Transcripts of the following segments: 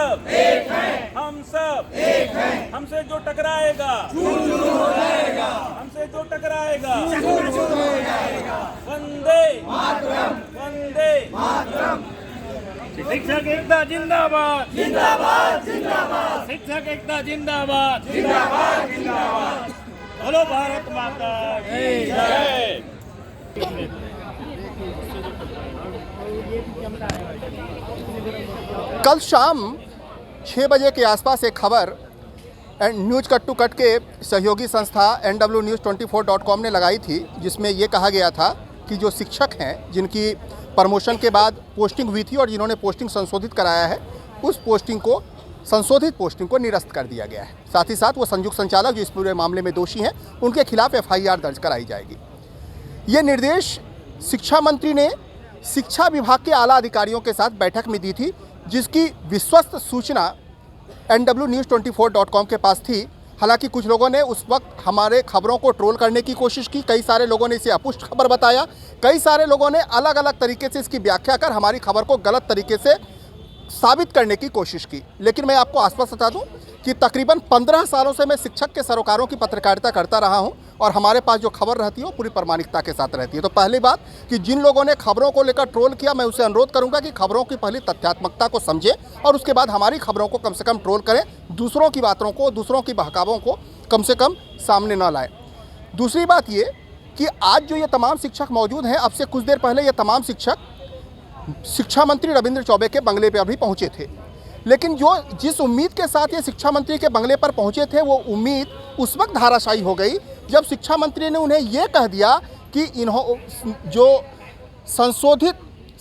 सब एक हैं, हम सब एक हैं, हमसे जो टकराएगा चूर चूर हो जाएगा, हमसे जो टकराएगा चूर चूर हो जाएगा। वंदे मातरम, वंदे मातरम। शिक्षक एकता जिंदाबाद, जिंदाबाद जिंदाबाद, शिक्षक एकता जिंदाबाद, जिंदाबाद जिंदाबाद। बोलो भारत माता की जय। कल शाम 6 बजे के आसपास एक खबर न्यूज कट टू कट के सहयोगी संस्था nwnews24.com ने लगाई थी, जिसमें ये कहा गया था कि जो शिक्षक हैं जिनकी प्रमोशन के बाद पोस्टिंग हुई थी और जिन्होंने पोस्टिंग संशोधित कराया है, उस संशोधित पोस्टिंग को निरस्त कर दिया गया है। साथ ही साथ वो संयुक्त संचालक जो इस पूरे मामले में दोषी हैं, उनके खिलाफ FIR दर्ज कराई जाएगी। ये निर्देश शिक्षा मंत्री ने शिक्षा विभाग के आला अधिकारियों के साथ बैठक में दी थी, जिसकी विश्वस्त सूचना nwnews24.com के पास थी। हालांकि कुछ लोगों ने उस वक्त हमारे खबरों को ट्रोल करने की कोशिश की, कई सारे लोगों ने इसे अपुष्ट खबर बताया, कई सारे लोगों ने अलग अलग तरीके से इसकी व्याख्या कर हमारी खबर को गलत तरीके से साबित करने की कोशिश की। लेकिन मैं आपको आश्वस्त बता दूं कि तकरीबन 15 सालों से मैं शिक्षक के सरोकारों की पत्रकारिता करता रहा हूं और हमारे पास जो खबर रहती है वो पूरी प्रामाणिकता के साथ रहती है। तो पहली बात कि जिन लोगों ने खबरों को लेकर ट्रोल किया, मैं उसे अनुरोध करूंगा कि खबरों की पहली तथ्यात्मकता को समझें और उसके बाद हमारी खबरों को कम से कम ट्रोल करें, दूसरों की बातों को, दूसरों की बहकावों को कम से कम सामने न लाएं। दूसरी बात ये कि आज जो ये तमाम शिक्षक मौजूद हैं, अब से कुछ देर पहले ये तमाम शिक्षक शिक्षा मंत्री रविंद्र चौबे के बंगले पर भी पहुँचे थे। लेकिन जिस उम्मीद के साथ ये शिक्षा मंत्री के बंगले पर पहुंचे थे, वो उम्मीद उस वक्त धाराशायी हो गई जब शिक्षा मंत्री ने उन्हें ये कह दिया कि जो संशोधित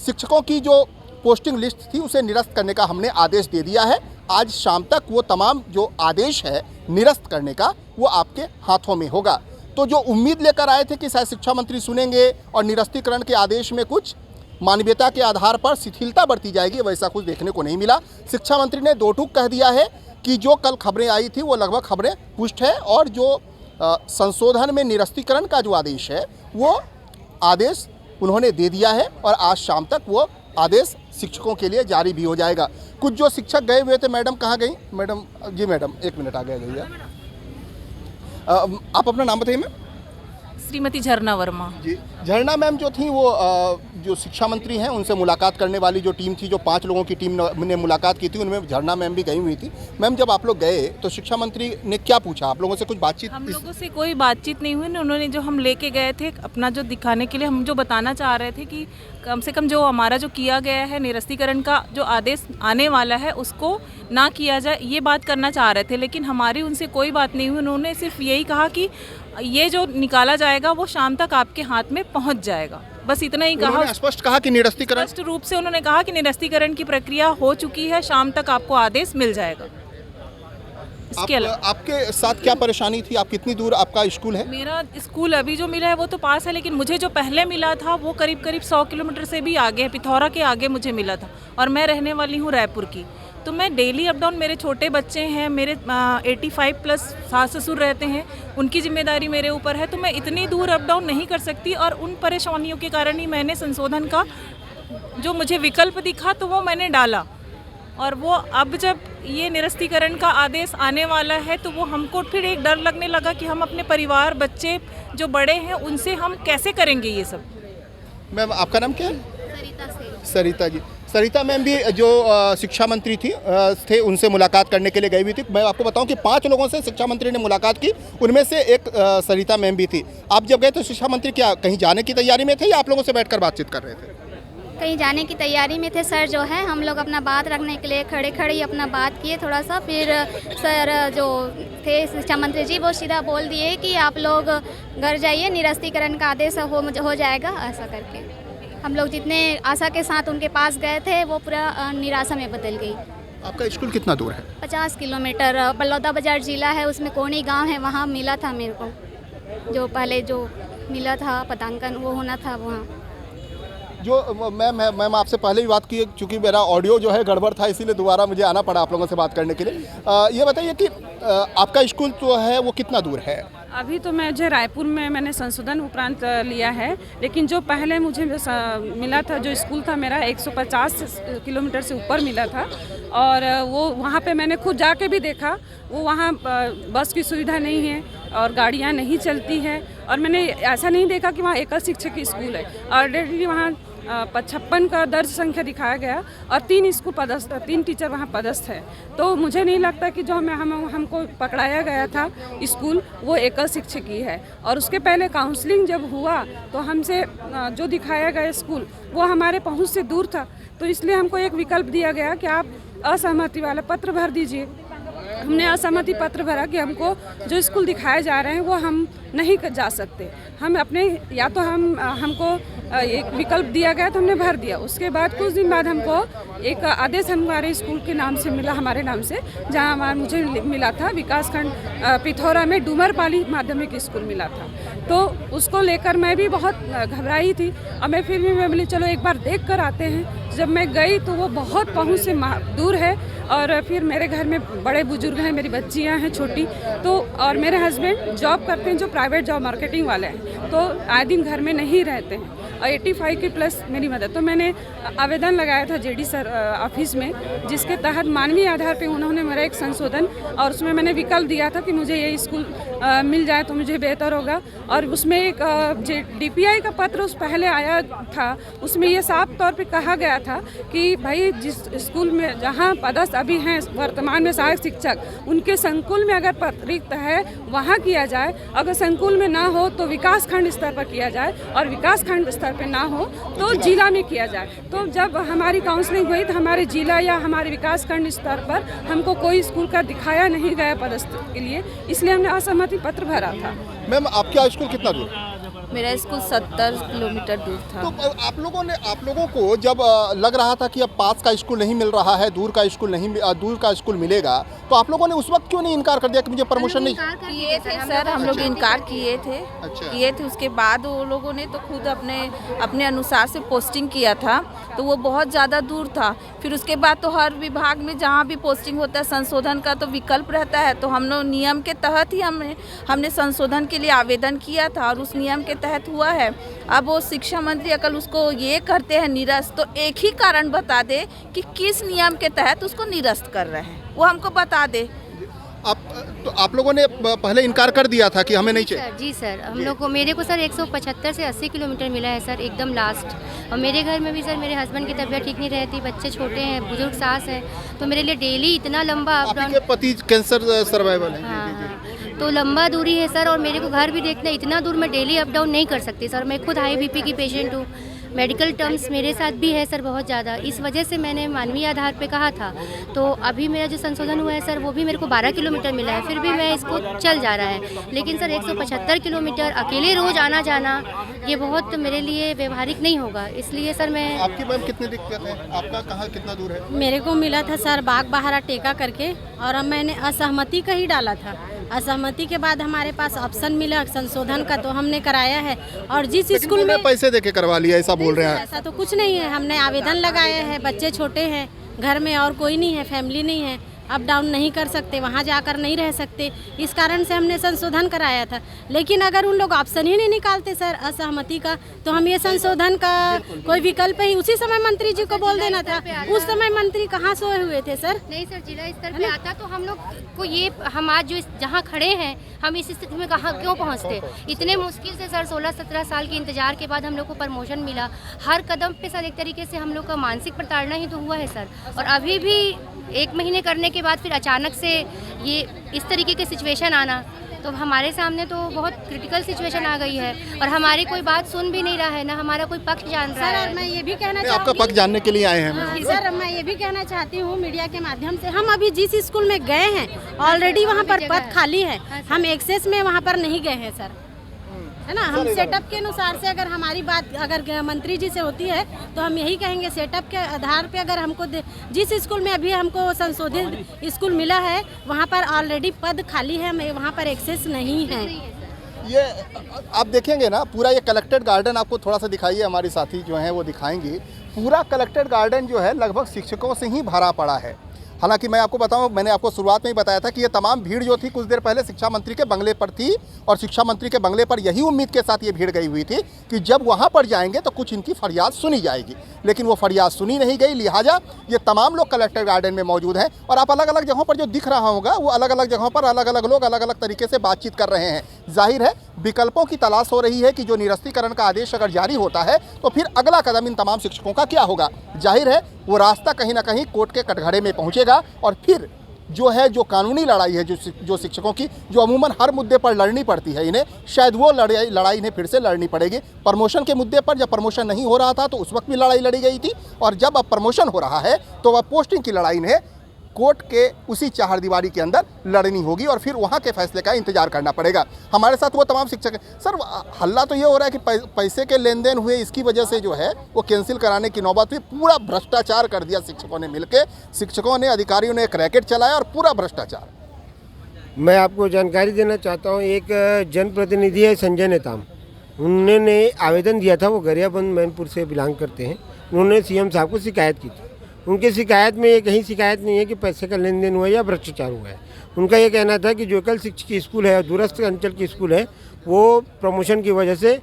शिक्षकों की जो पोस्टिंग लिस्ट थी उसे निरस्त करने का हमने आदेश दे दिया है। आज शाम तक वो तमाम जो आदेश है निरस्त करने का, वो आपके हाथों में होगा। तो जो उम्मीद लेकर आए थे कि शायद शिक्षा मंत्री सुनेंगे और निरस्तीकरण के आदेश में कुछ मानवीयता के आधार पर शिथिलता बरती जाएगी, वैसा कुछ देखने को नहीं मिला। शिक्षा मंत्री ने दो टूक कह दिया है कि जो कल खबरें आई थी वो लगभग खबरें पुष्ट है और जो संशोधन में निरस्तीकरण का जो आदेश है वो आदेश उन्होंने दे दिया है और आज शाम तक वो आदेश शिक्षकों के लिए जारी भी हो जाएगा। कुछ जो शिक्षक गए हुए थे, मैडम कहाँ गई? मैडम जी, मैडम एक मिनट आ गए भैया, आप अपना नाम बताइए। मैम श्रीमती झरना वर्मा जी। झरना मैम जो थी वो जो शिक्षा मंत्री हैं उनसे मुलाकात करने वाली जो टीम थी, जो 5 लोगों की टीम ने मुलाकात की थी, उनमें झरना मैम भी गई हुई थी। मैम जब आप लोग गए तो शिक्षा मंत्री ने क्या पूछा? आप लोगों से कुछ बातचीत? हम लोगों से कोई बातचीत नहीं हुई। उन्होंने जो हम लेके गए थे अपना जो दिखाने के लिए, हम जो बताना चाह रहे थे कि कम से कम जो हमारा जो किया गया है निरस्तीकरण का जो आदेश आने वाला है उसको ना किया जाए, ये बात करना चाह रहे थे। लेकिन हमारी उनसे कोई बात नहीं हुई। उन्होंने सिर्फ यही कहा कि ये जो निकाला जाएगा वो शाम तक आपके हाथ में पहुंच जाएगा, बस इतना ही कहा। स्पष्ट कहा कि निरस्तीकरण, स्पष्ट रूप से उन्होंने कहा कि निरस्तीकरण की प्रक्रिया हो चुकी है, शाम तक आपको आदेश मिल जाएगा। आपके साथ क्या परेशानी थी? आप कितनी दूर आपका स्कूल है? मेरा स्कूल अभी जो मिला है वो तो पास है, लेकिन मुझे जो पहले मिला था वो करीब 100 किलोमीटर से भी आगे है, पिथौरा के आगे मुझे मिला था और मैं रहने वाली हूँ रायपुर की। तो मैं डेली अप डाउन, मेरे छोटे बच्चे हैं, मेरे 85+ सास ससुर रहते हैं, उनकी जिम्मेदारी मेरे ऊपर है, तो मैं इतनी दूर अप डाउन नहीं कर सकती। और उन परेशानियों के कारण ही मैंने संशोधन का जो मुझे विकल्प दिखा तो वो मैंने डाला। और वो अब जब ये निरस्तीकरण का आदेश आने वाला है तो वो हमको फिर एक डर लगने लगा कि हम अपने परिवार, बच्चे जो बड़े हैं उनसे हम कैसे करेंगे ये सब। मैम आपका नाम क्या है? सरिता जी। सरिता मैम भी जो शिक्षा मंत्री थे उनसे मुलाकात करने के लिए गई हुई थी। मैं आपको बताऊं कि 5 लोगों से शिक्षा मंत्री ने मुलाकात की, उनमें से एक सरिता मैम भी थी। आप जब गए तो शिक्षा मंत्री क्या कहीं जाने की तैयारी में थे या आप लोगों से बैठकर बातचीत कर रहे थे? कहीं जाने की तैयारी में थे सर। जो है हम लोग अपना बात रखने के लिए खड़े खड़े ही अपना बात किए थोड़ा सा, फिर सर जो थे शिक्षा मंत्री जी वो सीधा बोल दिए कि आप लोग घर जाइए, निरस्तीकरण का आदेश हो जाएगा। ऐसा करके हम लोग जितने आशा के साथ उनके पास गए थे वो पूरा निराशा में बदल गई। आपका स्कूल कितना दूर है? 50 किलोमीटर बलौदा बाजार जिला है, उसमें कोनी गांव है, वहाँ मिला था मेरे को। जो पहले जो मिला था पतांकन वो होना था वहाँ। जो मैम आपसे पहले भी बात की, चूँकि मेरा ऑडियो जो है गड़बड़ था इसीलिए दोबारा मुझे आना पड़ा आप लोगों से बात करने के लिए। ये बताइए कि आपका स्कूल जो है वो कितना दूर है? अभी तो मुझे रायपुर में मैंने संशोधन उपरांत लिया है, लेकिन जो पहले मुझे मिला था, जो स्कूल था मेरा 150 किलोमीटर से ऊपर मिला था, और वो वहाँ पे मैंने खुद जाके भी देखा, वो वहाँ बस की सुविधा नहीं है और गाड़ियाँ नहीं चलती है, और मैंने ऐसा नहीं देखा कि वहाँ एकल शिक्षक की स्कूल है। ऑलरेडी वहाँ 56 का दर्ज संख्या दिखाया गया और 3 टीचर वहाँ पदस्थ है। तो मुझे नहीं लगता कि जो हमको पकड़ाया गया था स्कूल वो एकल शिक्षक की है। और उसके पहले काउंसलिंग जब हुआ तो हमसे जो दिखाया गया स्कूल वो हमारे पहुँच से दूर था, तो इसलिए हमको एक विकल्प दिया गया कि आप असहमति वाला पत्र भर दीजिए। हमने असहमति पत्र भरा कि हमको जो स्कूल दिखाए जा रहे हैं वो हम नहीं जा सकते, हम अपने या तो हमको एक विकल्प दिया गया तो हमने भर दिया। उसके बाद कुछ दिन बाद हमको एक आदेश हमारे स्कूल के नाम से मिला, हमारे नाम से, जहां मुझे मिला था विकासखंड पिथौरा में डूमरपाली माध्यमिक स्कूल मिला था। तो उसको लेकर मैं भी बहुत घबराई थी, और मैं फिर भी मैं बोली चलो एक बार देख कर आते हैं। जब मैं गई तो वो बहुत पहुँच से दूर है, और फिर मेरे घर में बड़े बुजुर्ग हैं, मेरी बच्चियां हैं छोटी, तो और मेरे हस्बैंड जॉब करते हैं, जो प्राइवेट जॉब मार्केटिंग वाले हैं, तो आए दिन घर में नहीं रहते हैं, और 85 के प्लस मेरी मदद। तो मैंने आवेदन लगाया था जेडी सर ऑफिस में, जिसके तहत मानवीय आधार पे उन्होंने मेरा एक संशोधन, और उसमें मैंने विकल्प दिया था कि मुझे ये स्कूल मिल जाए तो मुझे बेहतर होगा। और उसमें एक DPI का पत्र उस पहले आया था, उसमें ये साफ तौर पे कहा गया था कि भाई जिस स्कूल में जहाँ पदस्थ अभी हैं वर्तमान में सहायक शिक्षक, उनके संकुल में अगर पद रिक्त है वहाँ किया जाए, अगर संकुल में ना हो तो विकास खंड स्तर पर किया जाए, और विकास खंड स्तर पर ना हो तो जिला में किया जाए। तो जब हमारी काउंसलिंग हुई तो हमारे जिला या हमारे विकास खंड स्तर पर हमको कोई स्कूल का दिखाया नहीं गया पदस्थ के लिए, इसलिए हमने असहमति पत्र भरा था। मैम आपका स्कूल कितना दूर? मेरा स्कूल 70 किलोमीटर दूर था। तो आप लोगों को जब लग रहा था कि अब पास का स्कूल नहीं मिल रहा है, दूर का स्कूल मिलेगा, तो आप लोगों ने उस वक्त क्यों नहीं इनकार कर दिया कि मुझे प्रमोशन नहीं? किए थे सर, हम लोग इनकार किए थे। उसके बाद वो लोगों ने तो खुद अपने अनुसार से पोस्टिंग किया था, तो वो बहुत ज़्यादा दूर था। फिर उसके बाद तो हर विभाग में जहाँ भी पोस्टिंग होता है संशोधन का तो विकल्प रहता है, तो हम लोग नियम के तहत ही हमने संशोधन के लिए आवेदन किया था, और उस नियम के तहत हुआ है। अब वो शिक्षा मंत्री अकल उसको ये करते हैं निरस्त, तो एक ही कारण बता दे कि किस नियम के तहत उसको निरस्त कर रहे हैं, वो हमको बता दे। आप लोगों ने पहले इनकार कर दिया था कि हमें नहीं चाहिए? जी सर, हम लोग को मेरे को सर 175 से 80 किलोमीटर मिला है सर, एकदम लास्ट। और मेरे घर में भी सर मेरे हस्बैंड की तबीयत ठीक नहीं रहती, बच्चे छोटे हैं, बुजुर्ग सास है, तो मेरे लिए डेली इतना लंबा अप डाउन। पति कैंसर सर्वाइवल है? हाँ, तो लंबा दूरी है सर, और मेरे को घर भी देखना, इतना दूर मैं डेली अप डाउन नहीं कर सकती सर। मैं खुद हाई BP की पेशेंट हूँ, मेडिकल टर्म्स मेरे साथ भी है सर बहुत ज़्यादा, इस वजह से मैंने मानवीय आधार पे कहा था। तो अभी मेरा जो संशोधन हुआ है सर वो भी मेरे को 12 किलोमीटर मिला है, फिर भी मैं इसको चल जा रहा है। लेकिन सर 175 किलोमीटर अकेले रोज़ आना जाना ये बहुत मेरे लिए व्यवहारिक नहीं होगा, इसलिए सर मैं। आपकी मैम कितनी दिक्कत है? आपका कहाँ कितना दूर है? मेरे को मिला था सर बाग बहारा टेका करके, और अब मैंने असहमति का ही डाला था। असहमति के बाद हमारे पास ऑप्शन मिला संशोधन का, तो हमने कराया है। और जिस स्कूल में पैसे देके करवा लिया ऐसा बोल रहे हैं? ऐसा तो कुछ नहीं है, हमने आवेदन लगाया है, बच्चे छोटे हैं, घर में और कोई नहीं है, फैमिली नहीं है, अप डाउन नहीं कर सकते, वहाँ जाकर नहीं रह सकते, इस कारण से हमने संशोधन कराया था। लेकिन अगर उन लोग ऑप्शन ही नहीं निकालते सर असहमति का, तो हम ये संशोधन का कोई विकल्प ही उसी समय मंत्री जी को बोल देना था। उस समय मंत्री कहाँ सोए हुए थे सर? नहीं सर, जिला स्तर पे आता तो हम लोग को ये, हम आज जो जहाँ खड़े हैं हम इस स्थिति में कहाँ क्यों पहुँचते? इतने मुश्किल से सर 16-17 साल के इंतजार के बाद हम लोग को प्रमोशन मिला। हर कदम पे सर एक तरीके से हम लोग का मानसिक प्रताड़ना ही तो हुआ है सर, और अभी भी 1 महीने करने के बाद फिर अचानक से ये इस तरीके की सिचुएशन आना, तो हमारे सामने तो बहुत क्रिटिकल सिचुएशन आ गई है, और हमारी कोई बात सुन भी नहीं रहा है, ना हमारा कोई पक्ष जान रहा है। सर मैं ये भी कहना आपका चाहूँगी, पक्ष जानने के लिए आए हैं? हाँ, सर मैं ये भी कहना चाहती हूँ मीडिया के माध्यम से, हम अभी जिस स्कूल में गए हैं ऑलरेडी वहाँ पर पद खाली है, हम एक्सेस में वहाँ पर नहीं गए हैं सर, है ना। हम सेटअप के अनुसार से अगर हमारी बात अगर मंत्री जी से होती है तो हम यही कहेंगे, सेटअप के आधार पे अगर हमको जिस स्कूल में अभी हमको संशोधित स्कूल मिला है वहाँ पर ऑलरेडी पद खाली है, वहाँ पर एक्सेस नहीं है। ये आप देखेंगे ना, पूरा ये कलेक्टेड गार्डन आपको थोड़ा सा दिखाइए, हमारे साथी जो हैं वो दिखाएंगे। पूरा कलेक्टेड गार्डन जो है लगभग शिक्षकों से ही भरा पड़ा है। हालांकि मैं आपको बताऊं, मैंने आपको शुरुआत में ही बताया था कि ये तमाम भीड़ जो थी कुछ देर पहले शिक्षा मंत्री के बंगले पर थी और शिक्षा मंत्री के बंगले पर यही उम्मीद के साथ ये भीड़ गई हुई थी कि जब वहाँ पर जाएंगे तो कुछ इनकी फरियाद सुनी जाएगी, लेकिन वो फरियाद सुनी नहीं गई। लिहाजा ये तमाम लोग कलेक्टर गार्डन में मौजूद हैं और आप अलग अलग जगहों पर जो दिख रहा होगा वो अलग अलग जगहों पर अलग अलग लोग अलग अलग तरीके से बातचीत कर रहे हैं। जाहिर है विकल्पों की तलाश हो रही है कि जो निरस्तीकरण का आदेश अगर जारी होता है तो फिर अगला कदम इन तमाम शिक्षकों का क्या होगा। जाहिर है वो रास्ता कहीं ना कहीं कोर्ट के कटघरे में पहुंचेगा और फिर जो कानूनी लड़ाई है जो शिक्षकों की, जो अमूमन हर मुद्दे पर लड़नी पड़ती है इन्हें, शायद वो लड़ाई इन्हें फिर से लड़नी पड़ेगी। प्रमोशन के मुद्दे पर जब प्रमोशन नहीं हो रहा था तो उस वक्त भी लड़ाई लड़ी गई थी और जब अब प्रमोशन हो रहा है तो अब पोस्टिंग की लड़ाई इन्हें कोर्ट के उसी चारदीवारी के अंदर लड़नी होगी और फिर वहाँ के फैसले का इंतजार करना पड़ेगा। हमारे साथ वो तमाम शिक्षक हैं। सर, हल्ला तो ये हो रहा है कि पैसे के लेन देन हुए, इसकी वजह से जो है वो कैंसिल कराने की नौबत हुई। पूरा भ्रष्टाचार कर दिया शिक्षकों ने मिलकर, शिक्षकों ने, अधिकारियों ने एक रैकेट चलाया और पूरा भ्रष्टाचार। मैं आपको जानकारी देना चाहता हूँ, एक जनप्रतिनिधि है संजय नेताम, उन्होंने आवेदन दिया था, वो गरियाबंद मैनपुर से बिलोंग करते हैं। उन्होंने सीएम साहब को शिकायत की थी। उनकी शिकायत में ये कहीं शिकायत नहीं है कि पैसे का लेन देन हुआ या भ्रष्टाचार हुआ है। उनका ये कहना था कि जो एकल शिक्षक स्कूल है, दूरस्थ अंचल की स्कूल है, वो प्रमोशन की वजह से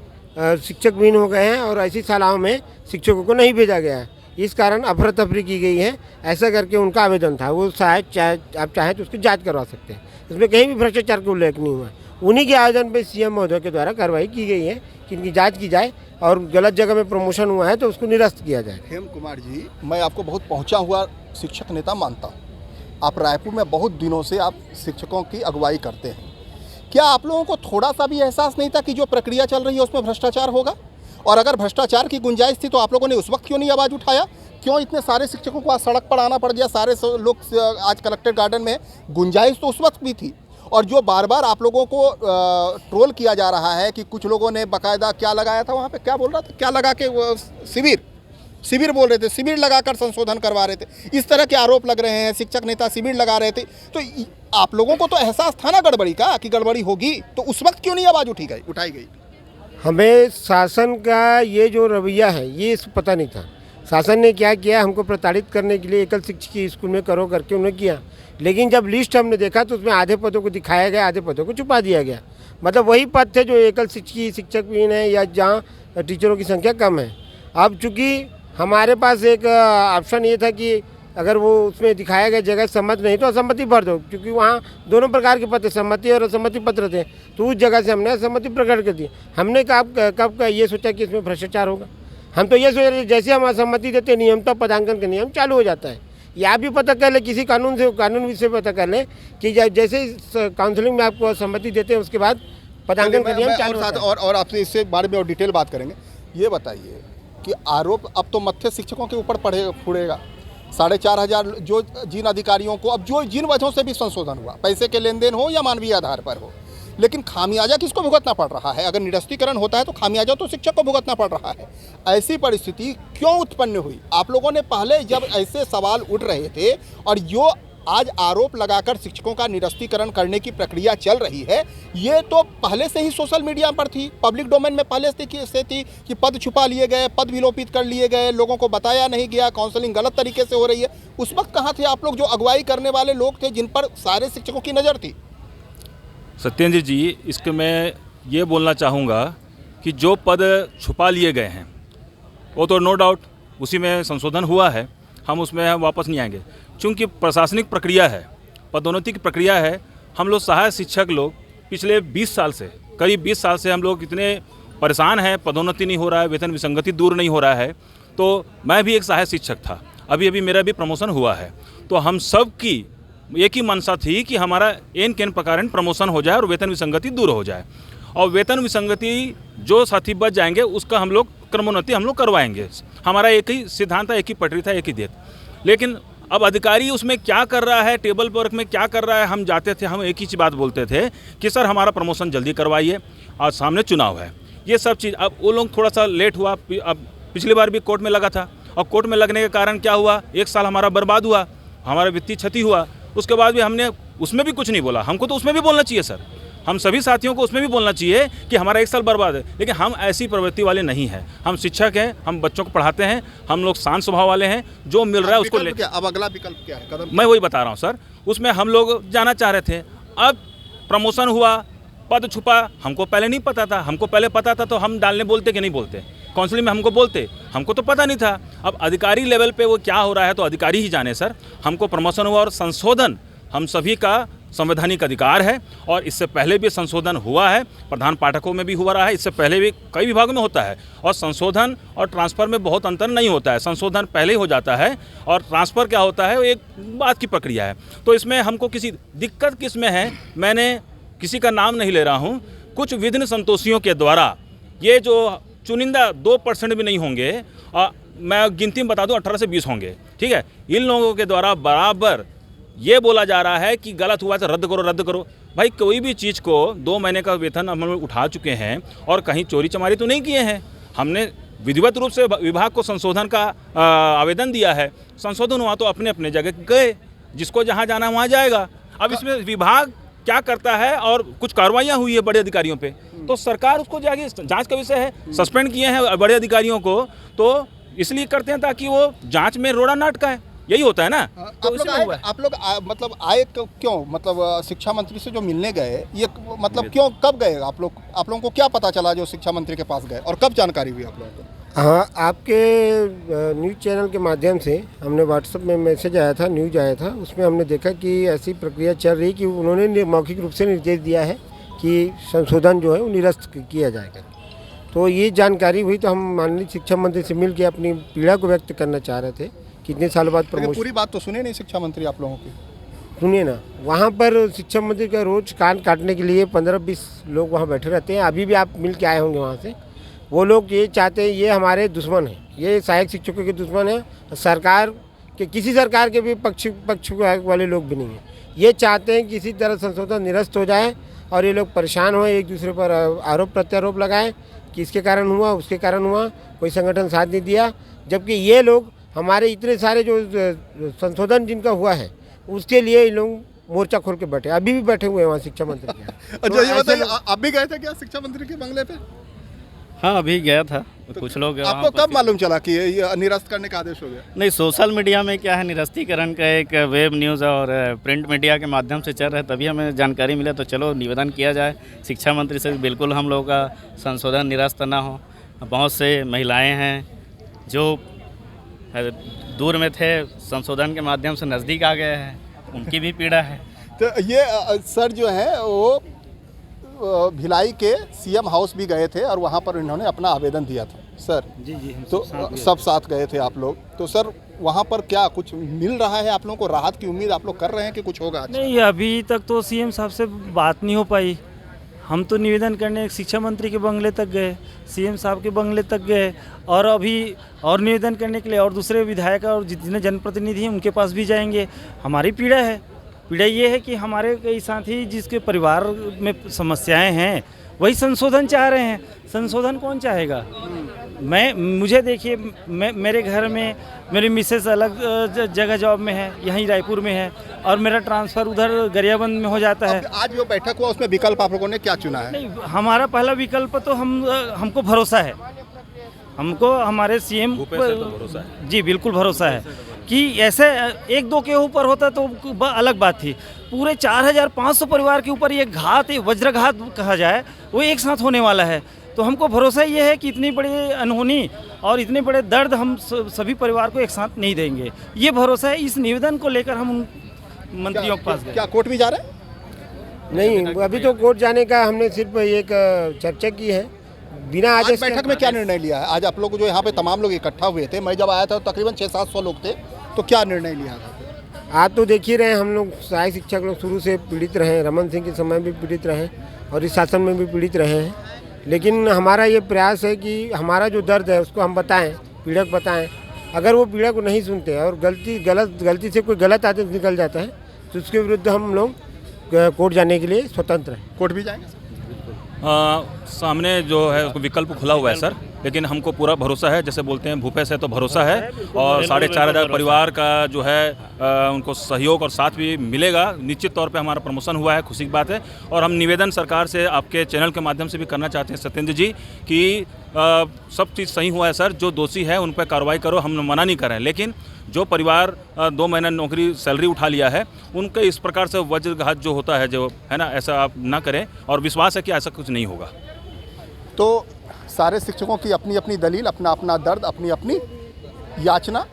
शिक्षक विहीन हो गए हैं और ऐसी शालाओं में शिक्षकों को नहीं भेजा गया है। इस कारण अफरा तफरी की गई है, ऐसा करके उनका आवेदन था। वो शायद आप चाहें तो उसकी जाँच करवा सकते हैं, इसमें कहीं भी भ्रष्टाचार का उल्लेख नहीं हुआ है। उन्हीं के आवेदन पर सीएम महोदय के द्वारा कार्रवाई की गई है कि इनकी जांच की जाए और गलत जगह में प्रमोशन हुआ है तो उसको निरस्त किया जाए। हेम कुमार जी, मैं आपको बहुत पहुंचा हुआ शिक्षक नेता मानता हूं। आप रायपुर में बहुत दिनों से आप शिक्षकों की अगुवाई करते हैं। क्या आप लोगों को थोड़ा सा भी एहसास नहीं था कि जो प्रक्रिया चल रही है उसमें भ्रष्टाचार होगा? और अगर भ्रष्टाचार की गुंजाइश थी तो आप लोगों ने उस वक्त क्यों नहीं आवाज़ उठाया? क्यों इतने सारे शिक्षकों को आज सड़क पर आना पड़ गया? सारे लोग आज कलेक्टर गार्डन में, गुंजाइश तो उस वक्त भी थी। और जो बार बार आप लोगों को ट्रोल किया जा रहा है कि कुछ लोगों ने बाकायदा क्या लगाया था वहाँ पे, क्या बोल रहा था, क्या लगा के वो शिविर बोल रहे थे, शिविर लगाकर संशोधन करवा रहे थे, इस तरह के आरोप लग रहे हैं। शिक्षक नेता शिविर लगा रहे थे। तो आप लोगों को तो एहसास था ना गड़बड़ी का, कि गड़बड़ी होगी, तो उस वक्त क्यों नहीं आवाज़ उठाई गई? हमें शासन का ये जो रवैया है ये पता नहीं था। शासन ने क्या किया, हमको प्रताड़ित करने के लिए एकल शिक्षक स्कूल में करो करके उन्होंने किया। लेकिन जब लिस्ट हमने देखा तो उसमें आधे पदों को दिखाया गया, आधे पदों को छुपा दिया गया। मतलब वही पद थे जो एकल शिक्षक विहीन है या जहाँ टीचरों की संख्या कम है। अब चूँकि हमारे पास एक ऑप्शन ये था कि अगर वो उसमें दिखाया गया जगह सम्मत नहीं तो असम्मति भर दो, क्योंकि वहाँ दोनों प्रकार के पत्र, सम्मति और असम्मति पत्र थे। तो उस जगह से हमने असम्मति प्रकट कर दी। हमने कब ये सोचा कि इसमें भ्रष्टाचार होगा? हम तो ये सोच रहे जैसे हम असम्मति देते नियम तो पदांकन का नियम चालू हो जाता है। या भी पता कर ले, किसी कानून से पता कर ले कि जैसे काउंसलिंग में आपको सहमति देते हैं उसके बाद पदांकन का नियम चालू होता है। और आपसे इससे बारे में और डिटेल बात करेंगे। ये बताइए कि आरोप अब तो मत्थे शिक्षकों के ऊपर फूड़ेगा। 4,500 जो जिन अधिकारियों को, अब जो जिन वजहों से भी संशोधन हुआ, पैसे के लेन देन हो या मानवीय आधार पर हो, लेकिन खामियाजा किसको भुगतना पड़ रहा है? अगर निरस्तीकरण होता है तो खामियाजा तो शिक्षक को भुगतना पड़ रहा है। ऐसी परिस्थिति क्यों उत्पन्न हुई? आप लोगों ने पहले जब ऐसे सवाल उठ रहे थे और जो आज आरोप लगाकर शिक्षकों का निरस्तीकरण करने की प्रक्रिया चल रही है, ये तो पहले से ही सोशल मीडिया पर थी, पब्लिक डोमेन में पहले से थी कि पद छुपा लिए गए, पद विलोपित कर लिए गए, लोगों को बताया नहीं गया, काउंसलिंग गलत तरीके से हो रही है। उस वक्त कहाँ थे आप लोग, जो अगुवाई करने वाले लोग थे, जिन पर सारे शिक्षकों की नज़र थी? सत्येंद्र जी, इसके मैं ये बोलना चाहूँगा कि जो पद छुपा लिए गए हैं वो तो नो डाउट उसी में संशोधन हुआ है, हम उसमें वापस नहीं आएंगे। चूँकि प्रशासनिक प्रक्रिया है, पदोन्नति की प्रक्रिया है। हम लोग सहायक शिक्षक लोग पिछले 20 साल से, करीब 20 साल से हम लोग इतने परेशान हैं, पदोन्नति नहीं हो रहा है, वेतन विसंगति दूर नहीं हो रहा है। तो मैं भी एक सहायक शिक्षक था, अभी मेरा भी प्रमोशन हुआ है। तो हम सब की एक ही मंशा थी कि हमारा एन केन प्रकार प्रमोशन हो जाए और वेतन विसंगति दूर हो जाए। और वेतन विसंगति जो साथी बच जाएंगे उसका हम लोग क्रमोन्नति हम लोग करवाएंगे। हमारा एक ही सिद्धांत था, एक ही पटरी था, एक ही देत। लेकिन अब अधिकारी उसमें क्या कर रहा है, टेबल वर्क में क्या कर रहा है, हम जाते थे, हम एक ही बात बोलते थे कि सर हमारा प्रमोशन जल्दी करवाइए और सामने चुनाव है, ये सब चीज़। अब वो लोग थोड़ा सा लेट हुआ। अब पिछली बार भी कोर्ट में लगा था और कोर्ट में लगने के कारण क्या हुआ, 1 साल हमारा बर्बाद हुआ, हमारा वित्तीय क्षति हुआ। उसके बाद भी हमने उसमें भी कुछ नहीं बोला। हमको तो उसमें भी बोलना चाहिए सर। हम सभी साथियों को उसमें भी बोलना चाहिए कि हमारा 1 साल बर्बाद है, लेकिन हम ऐसी प्रवृत्ति वाले नहीं हैं। हम शिक्षक हैं, हम बच्चों को पढ़ाते हैं, हम लोग शांत स्वभाव वाले हैं। जो मिल रहा है उसको ले। अब अगला विकल्प क्या है, कदम? मैं वही बता रहा हूँ सर, उसमें हम लोग जाना चाह रहे थे। अब प्रमोशन हुआ, पद छुपा, हमको पहले नहीं पता था। हमको पहले पता था तो हम डालने बोलते कि नहीं बोलते, काउंसिलिंग में हमको बोलते, हमको तो पता नहीं था। अब अधिकारी लेवल पे वो क्या हो रहा है तो अधिकारी ही जाने सर। हमको प्रमोशन हुआ और संशोधन हम सभी का संवैधानिक अधिकार है, और इससे पहले भी संशोधन हुआ है, प्रधान पाठकों में भी हुआ रहा है, इससे पहले भी कई विभागों में होता है। और संशोधन और ट्रांसफ़र में बहुत अंतर नहीं होता है। संशोधन पहले ही हो जाता है और ट्रांसफ़र क्या होता है वो एक बात की प्रक्रिया है। तो इसमें हमको किसी दिक्कत किस में है, मैंने किसी का नाम नहीं ले रहा हूँ, कुछ विघ्न संतोषियों के द्वारा ये जो चुनिंदा 2% भी नहीं होंगे, मैं गिनती में बता दूं 18 से 20 होंगे, ठीक है। इन लोगों के द्वारा बराबर ये बोला जा रहा है कि गलत हुआ तो रद्द करो रद्द करो। भाई कोई भी चीज़ को 2 महीने का वेतन हम लोग उठा चुके हैं और कहीं चोरी चमारी तो नहीं किए हैं। हमने विधिवत रूप से विभाग को संशोधन का आवेदन दिया है, संशोधन हुआ तो अपने अपने जगह गए, जिसको जहाँ जाना वहाँ जाएगा। अब इसमें विभाग क्या करता है और कुछ कार्रवाइयाँ हुई है बड़े अधिकारियों पे, तो सरकार उसको जाके जांच का विषय है। सस्पेंड किए हैं बड़े अधिकारियों को तो इसलिए करते हैं ताकि वो जांच में रोड़ा ना अटकाए, यही होता है ना। तो आप लोग मतलब आए क्यों, मतलब शिक्षा मंत्री से जो मिलने गए, ये मतलब क्यों, कब गए आप लोगों को क्या पता चला जो शिक्षा मंत्री के पास गए, और कब जानकारी हुई आप लोगों को? हाँ, आपके न्यूज़ चैनल के माध्यम से हमने व्हाट्सएप में मैसेज आया था, न्यूज़ आया था, उसमें हमने देखा कि ऐसी प्रक्रिया चल रही कि उन्होंने मौखिक रूप से निर्देश दिया है कि संशोधन जो है वो निरस्त किया जाएगा। तो ये जानकारी हुई तो हम माननीय शिक्षा मंत्री से मिल के अपनी पीड़ा को व्यक्त करना चाह रहे थे। कितने साल बाद प्रमोशन, पूरी बात तो सुने नहीं शिक्षा मंत्री आप लोगों की? सुनिए ना, वहाँ पर शिक्षा मंत्री का रोज़ कान काटने के लिए 15-20 लोग वहाँ बैठे रहते हैं। अभी भी आप मिल के आए होंगे वहाँ से। वो लोग ये चाहते हैं, ये हमारे दुश्मन हैं, ये सहायक शिक्षकों के दुश्मन हैं, सरकार के किसी सरकार के भी पक्ष वाले लोग भी नहीं हैं। ये चाहते हैं किसी तरह संशोधन निरस्त हो जाए और ये लोग परेशान हों, एक दूसरे पर आरोप प्रत्यारोप लगाएं कि इसके कारण हुआ उसके कारण हुआ, कोई संगठन साथ नहीं दिया। जबकि ये लोग हमारे इतने सारे जो संशोधन जिनका हुआ है उसके लिए ये लोग मोर्चा खोल के बैठे, अभी भी बैठे हुए हैं वहाँ शिक्षा मंत्री के। अच्छा, ये बताइए, आप भी गए थे क्या शिक्षा मंत्री के बंगले पे? हाँ, अभी गया था। तो कुछ लोग आपको कब मालूम चला कि ये निरस्त करने का आदेश हो गया? नहीं, सोशल मीडिया में क्या है, निरस्तीकरण का एक वेब न्यूज़ और प्रिंट मीडिया के माध्यम से चल रहा है, तभी हमें जानकारी मिला। तो चलो निवेदन किया जाए शिक्षा मंत्री से, बिल्कुल हम लोगों का संशोधन निरस्त ना हो। बहुत से महिलाएँ हैं जो दूर में थे, संशोधन के माध्यम से नज़दीक आ गए हैं, उनकी भी पीड़ा है। तो ये सर जो है वो भिलाई के सीएम हाउस भी गए थे और वहाँ पर इन्होंने अपना आवेदन दिया था सर। जी, तो सब साथ गए थे आप लोग। तो सर वहाँ पर क्या कुछ मिल रहा है आप लोगों को, राहत की उम्मीद आप लोग कर रहे हैं कि कुछ होगा? नहीं, अभी तक तो सीएम साहब से बात नहीं हो पाई। हम तो निवेदन करने शिक्षा मंत्री के बंगले तक गए, सीएम साहब के बंगले तक गए, और अभी और निवेदन करने के लिए और दूसरे विधायक और जितने जनप्रतिनिधि हैं उनके पास भी जाएंगे। हमारी पीड़ा है, पीड़ा ये है कि हमारे कई साथी जिसके परिवार में समस्याएं हैं वही संशोधन चाह रहे हैं। संशोधन कौन चाहेगा? मुझे देखिए, मेरे घर में मेरी मिसेस अलग जगह जॉब में है, यहीं रायपुर में है, और मेरा ट्रांसफ़र उधर गरियाबंद में हो जाता है। आज जो बैठक हुआ उसमें विकल्प आप लोगों ने क्या चुना है? नहीं, हमारा पहला विकल्प तो हमको भरोसा है, हमको हमारे सीएम भरोसा है। जी बिल्कुल भरोसा है कि ऐसे 1-2 के ऊपर होता तो अलग बात थी। पूरे 4500 परिवार के ऊपर ये घात, वज्रघात कहा जाए, वो एक साथ होने वाला है। तो हमको भरोसा ये है कि इतनी बड़ी अनहोनी और इतने बड़े दर्द हम सभी परिवार को एक साथ नहीं देंगे, ये भरोसा है। इस निवेदन को लेकर हम उन मंत्रियों के पास गए। क्या कोर्ट भी जा रहे हैं? नहीं, अभी तो कोर्ट जाने का हमने सिर्फ एक चर्चा की है, बिना आदेश। बैठक में क्या निर्णय लिया है? आज आप लोग जो यहाँ पे तमाम लोग इकट्ठा हुए थे, मैं जब आया था तो तकरीबन 600-700 लोग थे, तो क्या निर्णय लिया था? आज तो देख ही रहे हैं, हम लोग सहायक शिक्षक लोग शुरू से पीड़ित रहे, रमन सिंह के समय भी पीड़ित रहे और इस शासन में भी पीड़ित रहे हैं। लेकिन हमारा ये प्रयास है कि हमारा जो दर्द है उसको हम बताएं, पीड़क बताएं। अगर वो पीड़क को नहीं सुनते और गलती से कोई गलत आदेश निकल जाता है तो उसके विरुद्ध हम लोग कोर्ट जाने के लिए स्वतंत्र हैं। कोर्ट भी जाएंगे? सामने जो है उसको विकल्प खुला हुआ है सर, लेकिन हमको पूरा भरोसा है, जैसे बोलते हैं भूपे से तो भरोसा है, और 4,500 परिवार का जो है उनको सहयोग और साथ भी मिलेगा। निश्चित तौर पे हमारा प्रमोशन हुआ है, खुशी की बात है। और हम निवेदन सरकार से आपके चैनल के माध्यम से भी करना चाहते हैं सत्येंद्र जी कि सब चीज़ सही हुआ है सर, जो दोषी है उन पर कार्रवाई करो, हम मना नहीं कर रहे हैं, लेकिन जो परिवार 2 महीना नौकरी सैलरी उठा लिया है उनके इस प्रकार से वज्रघात जो होता है, जो है ना, ऐसा आप ना करें, और विश्वास है कि ऐसा कुछ नहीं होगा। तो सारे शिक्षकों की अपनी अपनी दलील, अपना अपना दर्द, अपनी अपनी याचना,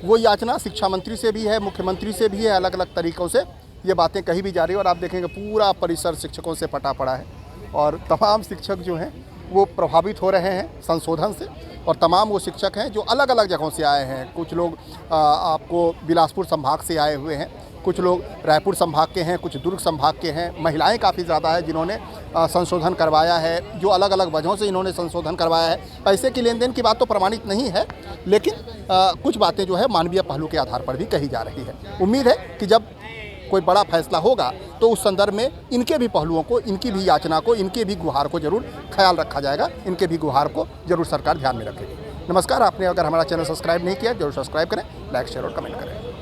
वो याचना शिक्षा मंत्री से भी है, मुख्यमंत्री से भी है, अलग अलग तरीक़ों से ये बातें कही भी जा रही है। और आप देखेंगे पूरा परिसर शिक्षकों से पटा पड़ा है, और तमाम शिक्षक जो हैं वो प्रभावित हो रहे हैं संशोधन से, और तमाम वो शिक्षक हैं जो अलग अलग जगहों से आए हैं। कुछ लोग आपको बिलासपुर संभाग से आए हुए हैं, कुछ लोग रायपुर संभाग के हैं, कुछ दुर्ग संभाग के हैं। महिलाएं काफ़ी ज़्यादा है जिन्होंने संशोधन करवाया है, जो अलग अलग वजहों से इन्होंने संशोधन करवाया है। पैसे की लेन देन की बात तो प्रमाणित नहीं है, लेकिन कुछ बातें जो है मानवीय पहलू के आधार पर भी कही जा रही है। उम्मीद है कि जब कोई बड़ा फैसला होगा तो उस संदर्भ में इनके भी पहलुओं को, इनकी भी याचना को, इनके भी गुहार को जरूर ख्याल रखा जाएगा, इनके भी गुहार को जरूर सरकार ध्यान में रखेगी। नमस्कार, आपने अगर हमारा चैनल सब्सक्राइब नहीं किया जरूर सब्सक्राइब करें, लाइक शेयर और कमेंट करें।